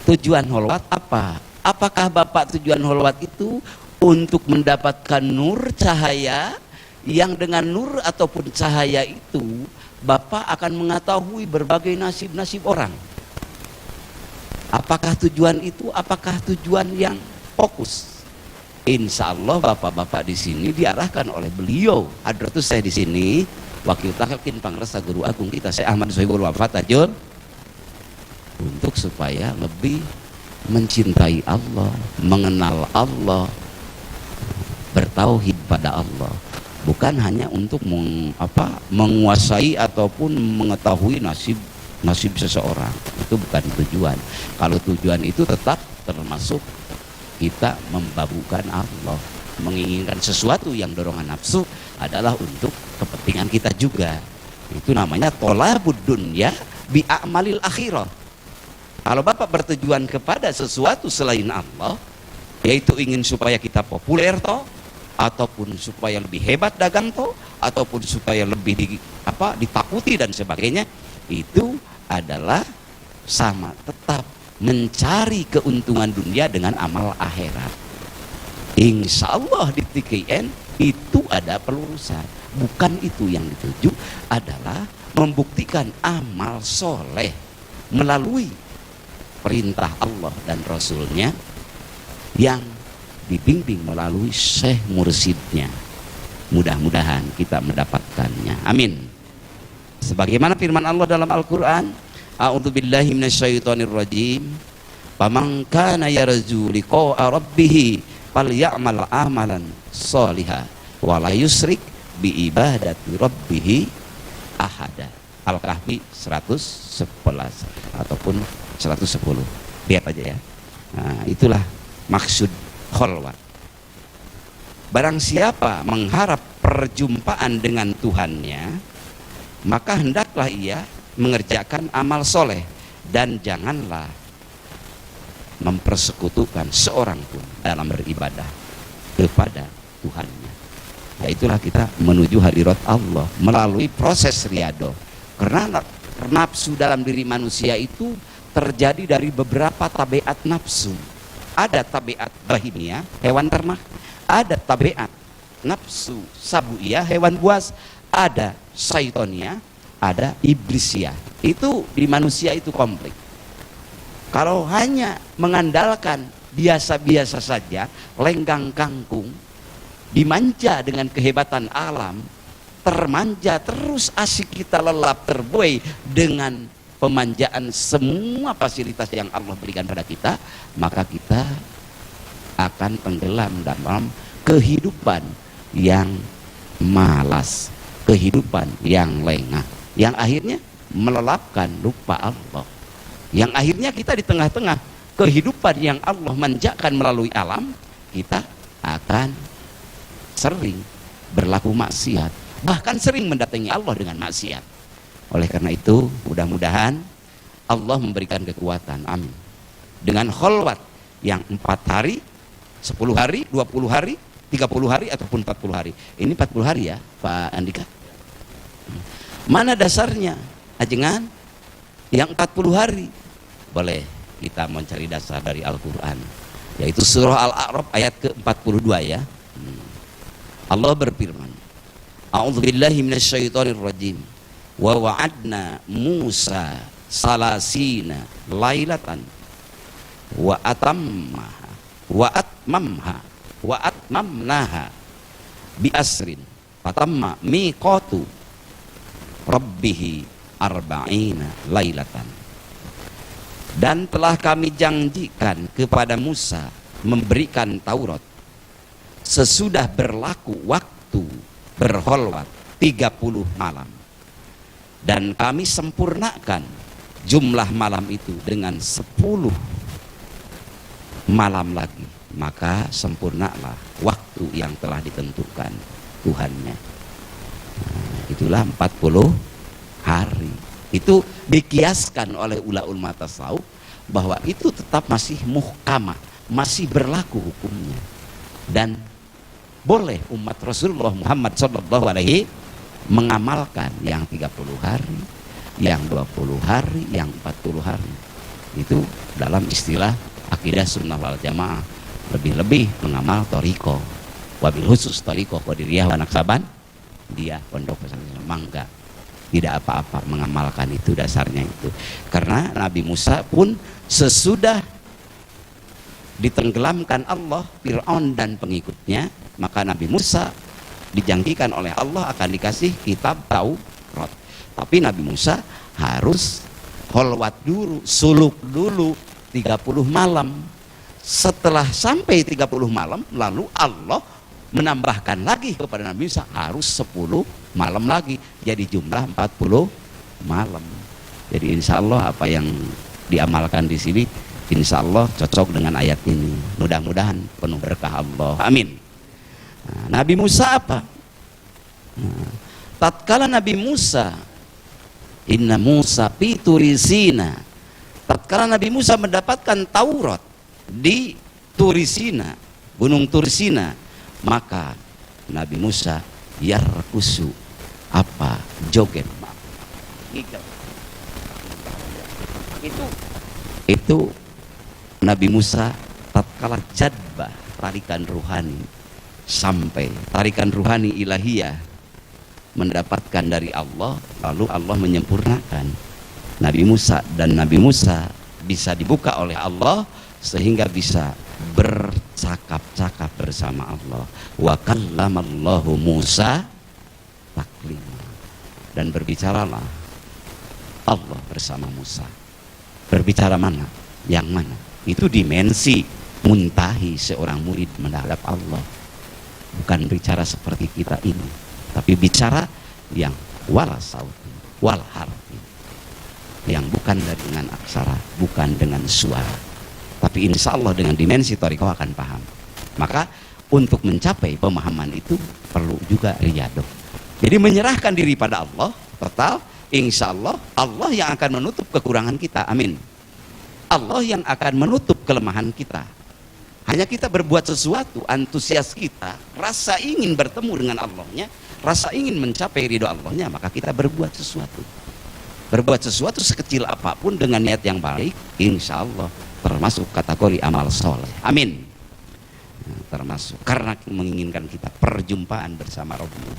Tujuan holwat apa? Apakah Bapak tujuan holwat itu untuk mendapatkan nur cahaya, yang dengan nur ataupun cahaya itu Bapak akan mengetahui berbagai nasib-nasib orang? Apakah tujuan itu? Apakah tujuan yang fokus? Insya Allah bapak-bapak di sini diarahkan oleh beliau Hadratus saya di sini, Wakil Talqin Pangresa Guru Agung kita Syekh Ahmad Sohibul Wafat Tajul, untuk supaya lebih mencintai Allah, mengenal Allah, bertauhid pada Allah, bukan hanya untuk menguasai ataupun mengetahui nasib seseorang. Itu bukan tujuan. Kalau tujuan itu tetap termasuk kita membabukan Allah, menginginkan sesuatu yang dorongan nafsu adalah untuk kepentingan kita juga. Itu namanya tolabud dunya bi a'malil akhirah. Kalau Bapak bertujuan kepada sesuatu selain Allah, yaitu ingin supaya kita populer toh, ataupun supaya lebih hebat dagang toh, ataupun supaya lebih ditakuti dan sebagainya, itu adalah sama, tetap mencari keuntungan dunia dengan amal akhirat. Insya Allah di TKN itu ada pelurusan. Bukan itu yang dituju, adalah membuktikan amal soleh melalui perintah Allah dan Rasulnya yang dibimbing melalui syekh mursidnya. Mudah-mudahan kita mendapatkannya. Amin. Sebagaimana firman Allah dalam Al-Quran, a'udzubillahi minasyaitonirrajim, faman kana yarju liqa'a rabbih falyamal amalan sholihan wa la yusrik bi ibadati rabbih ahada. Al-Kahfi 111 ataupun 110. Lihat aja ya. Nah, itulah maksud kholwat. Barang siapa mengharap perjumpaan dengan Tuhannya, maka hendaklah ia mengerjakan amal soleh dan janganlah mempersekutukan seorang pun dalam beribadah kepada Tuhannya. Ya, itulah kita menuju hadirat Allah melalui proses riyadhah. Karena nafsu dalam diri manusia itu terjadi dari beberapa tabiat nafsu. Ada tabiat bahimia, hewan ternak, ada tabiat nafsu sabuiyah, hewan buas, ada syaitonia, ada iblisia. Itu di manusia itu komplit. Kalau hanya mengandalkan biasa-biasa saja, lenggang kangkung, dimanja dengan kehebatan alam, termanja terus, asik kita lelap terbuai dengan pemanjaan semua fasilitas yang Allah berikan pada kita, maka kita akan tenggelam dalam kehidupan yang malas, kehidupan yang lengah, yang akhirnya melelapkan, lupa Allah, yang akhirnya kita di tengah-tengah kehidupan yang Allah manjakan melalui alam, kita akan sering berlaku maksiat, bahkan sering mendatangi Allah dengan maksiat. Oleh karena itu, mudah-mudahan Allah memberikan kekuatan, amin, dengan kholwat yang 4 hari, 10 hari, 20 hari, 30 hari, ataupun 40 hari. Ini 40 hari ya Pak Andika. Mana dasarnya? Ajengan yang 40 hari. Boleh kita mencari dasar dari Al-Quran, yaitu surah Al-A'raf ayat ke-42 ya. Allah berfirman, a'udzubillahi minasyaitonirrajim, wa wa'adna Musa salasina lailatan wa atammaha wa atmamha wa atmamnaha bi asrin fatamma miqatu rabbihi arba'ina lailatan. Dan telah kami janjikan kepada Musa memberikan Taurat sesudah berlaku waktu berholwat 30 malam, dan kami sempurnakan jumlah malam itu dengan 10 malam lagi, maka sempurnalah waktu yang telah ditentukan Tuhannya. Nah, itulah 40 hari. Itu dikiaskan oleh ulama tasawuf bahwa itu tetap masih muhkamah, masih berlaku hukumnya, dan boleh umat Rasulullah Muhammad SAW mengamalkan yang 30 hari, yang 20 hari, yang 40 hari. Itu dalam istilah akidah sunnah wal jamaah, lebih-lebih mengamal toriko, wabil khusus toriko Qadiriyah wa Naksaban dia pondok pesantren mangga, tidak apa-apa mengamalkan itu, dasarnya itu. Karena Nabi Musa pun sesudah ditenggelamkan Allah Fir'aun dan pengikutnya, maka Nabi Musa dijangkikan oleh Allah akan dikasih kitab Taurat. Tapi Nabi Musa harus holwat dulu, suluk dulu 30 malam. Setelah sampai 30 malam, lalu Allah menambahkan lagi kepada Nabi Musa harus 10 malam lagi, jadi jumlah 40 malam. Jadi insya Allah apa yang diamalkan di sini insya Allah cocok dengan ayat ini. Mudah-mudahan penuh berkah Allah, amin. Nah, Nabi Musa apa? Nah, tatkala Nabi Musa, inna Musa piturisina, tatkala Nabi Musa mendapatkan Taurat di Turisina, gunung Turisina, maka Nabi Musa yarkusu, apa, joget, itu Nabi Musa tatkala jadbah, tarikan ruhani, sampai tarikan ruhani ilahiyah mendapatkan dari Allah, lalu Allah menyempurnakan Nabi Musa, dan Nabi Musa bisa dibuka oleh Allah sehingga bisa bercakap-cakap bersama Allah. Wa kallamallahu Musa taklima, dan berbicaralah Allah bersama Musa. Berbicara mana? Yang mana? Itu dimensi muntahi seorang murid menghadap Allah. Bukan bicara seperti kita ini, tapi bicara yang wala sauti wal harfi, yang bukan dengan aksara, bukan dengan suara, tapi insya Allah dengan dimensi thariqah akan paham. Maka untuk mencapai pemahaman itu perlu juga riyadhah. Jadi menyerahkan diri pada Allah total, insya Allah Allah yang akan menutup kekurangan kita, amin. Allah yang akan menutup kelemahan kita. Hanya kita berbuat sesuatu, antusias kita, rasa ingin bertemu dengan Allahnya, rasa ingin mencapai ridho Allahnya, maka kita berbuat sesuatu. Berbuat sesuatu sekecil apapun dengan niat yang baik, insya Allah termasuk kategori amal soleh, amin. Nah, termasuk karena menginginkan kita perjumpaan bersama Rabbnya,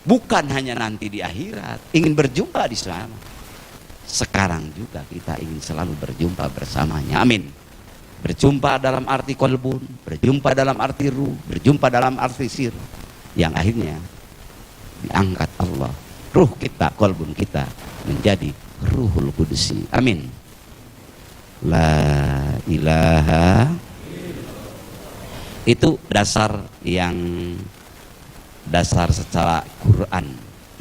bukan hanya nanti di akhirat ingin berjumpa di sana, sekarang juga kita ingin selalu berjumpa bersamanya, amin. Berjumpa dalam arti kolbun, berjumpa dalam arti ruh, berjumpa dalam arti sir, yang akhirnya diangkat Allah ruh kita, kolbun kita menjadi ruhul kudusi, amin. La ilaha, itu dasar yang dasar secara Quran,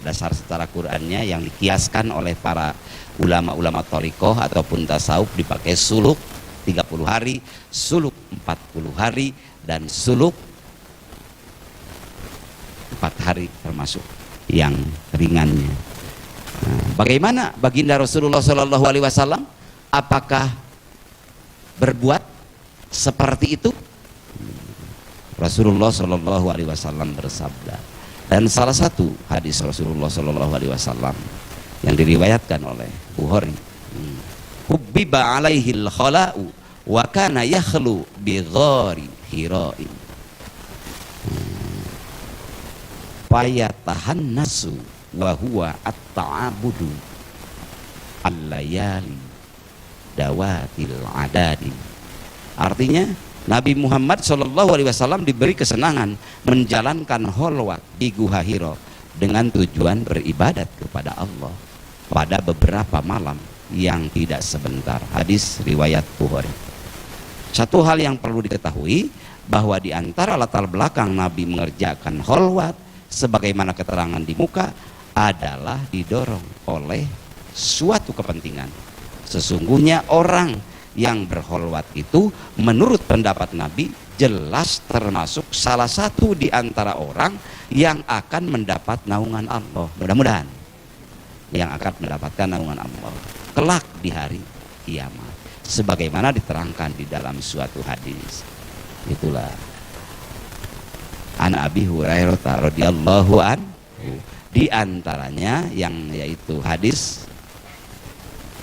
dasar secara Qurannya yang dikiaskan oleh para ulama-ulama thariqah ataupun tasawuf, dipakai suluk 30 hari, suluk 40 hari, dan suluk 4 hari termasuk yang ringannya. Nah, bagaimana baginda Rasulullah Shallallahu Alaihi Wasallam? Apakah berbuat seperti itu? Rasulullah Shallallahu Alaihi Wasallam bersabda, dan salah satu hadis Rasulullah Shallallahu Alaihi Wasallam yang diriwayatkan oleh Bukhari, hubbiba alaihil khala'u wa kana yakhlu bi ghari hira'in fayatahannasu wa huwa at-ta'abudu al-layali dawatil adadi. Artinya Nabi Muhammad SAW diberi kesenangan menjalankan kholwat di Gua Hira dengan tujuan beribadat kepada Allah pada beberapa malam yang tidak sebentar. Hadis riwayat Bukhari. Satu hal yang perlu diketahui, bahwa di antara latar belakang Nabi mengerjakan kholwat sebagaimana keterangan di muka adalah didorong oleh suatu kepentingan. Sesungguhnya orang yang berkholwat itu menurut pendapat Nabi jelas termasuk salah satu di antara orang yang akan mendapat naungan Allah, mudah-mudahan yang akan mendapatkan naungan Allah kelak di hari kiamat, sebagaimana diterangkan di dalam suatu hadis. Itulah an Abi Hurairah radhiyallahu anhu, di antaranya yang yaitu hadis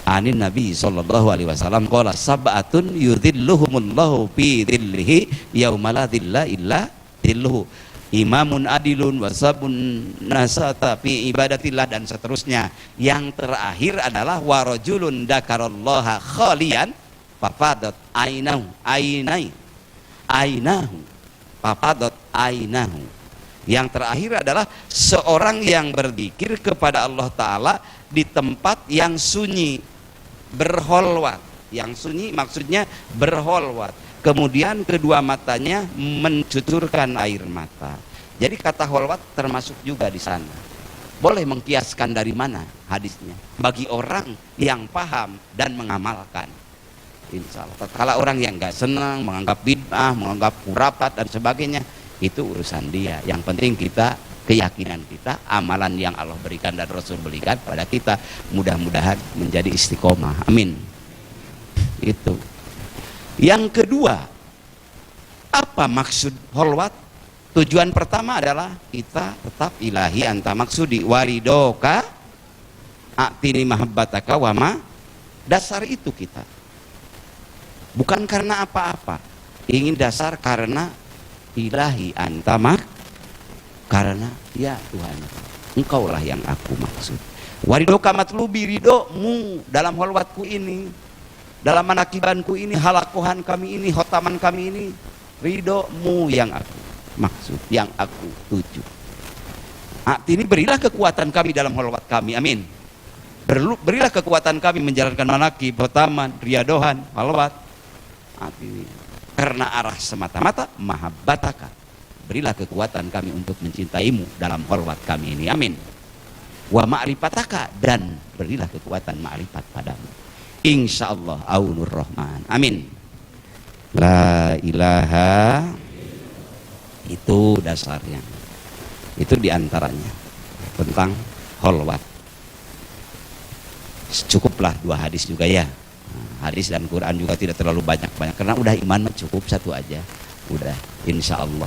anin Nabi sallallahu alaihi wasallam qala sab'atun yudhilluhumullahu fi dhillihi yauma la dhilla illa dhilluhu, imamun adilun wasabun nasata fi ibadatillah, dan seterusnya. Yang terakhir adalah warajulun dzakarallaha khalian fafadat ainahu fafadat ainahu. Yang terakhir adalah seorang yang berzikir kepada Allah Ta'ala di tempat yang sunyi, berholwat. Yang sunyi maksudnya berholwat, kemudian kedua matanya mencucurkan air mata. Jadi kata holwat termasuk juga di sana. Boleh mengkiaskan dari mana hadisnya bagi orang yang paham dan mengamalkan. Insya Allah. Kalau orang yang nggak senang, menganggap bid'ah, menganggap khurafat dan sebagainya, itu urusan dia. Yang penting kita, keyakinan kita, amalan yang Allah berikan dan Rasul berikan pada kita, mudah-mudahan menjadi istiqomah. Amin. Itu. Yang kedua, apa maksud holwat? Tujuan pertama adalah kita tetap ilahi anta maksudi waridoka a'tini mahabbataka wama. Dasar itu kita. Bukan karena apa-apa, ingin dasar karena ilahi antamak, karena ya Tuhan, engkaulah yang aku maksud. Waridoka matlubi, ridhomu dalam holwatku ini, dalam manakibanku ini, halakohan kami ini, hotaman kami ini, ridhomu yang aku maksud, yang aku tuju. Ini berilah kekuatan kami dalam holwat kami, amin. Berilah kekuatan kami menjalankan manakib, hotaman, riadohan, holwat. Karena arah semata-mata mahabbataka, berilah kekuatan kami untuk mencintaimu dalam holwat kami ini, amin. Wa ma'rifataka, dan berilah kekuatan ma'rifat padamu, insyaallah aunur rahman, amin. La ilaha, itu dasarnya, itu diantaranya tentang holwat. Cukuplah 2 hadis juga ya. Hadis dan Quran juga tidak terlalu banyak-banyak, karena udah iman cukup 1 aja, udah insya Allah.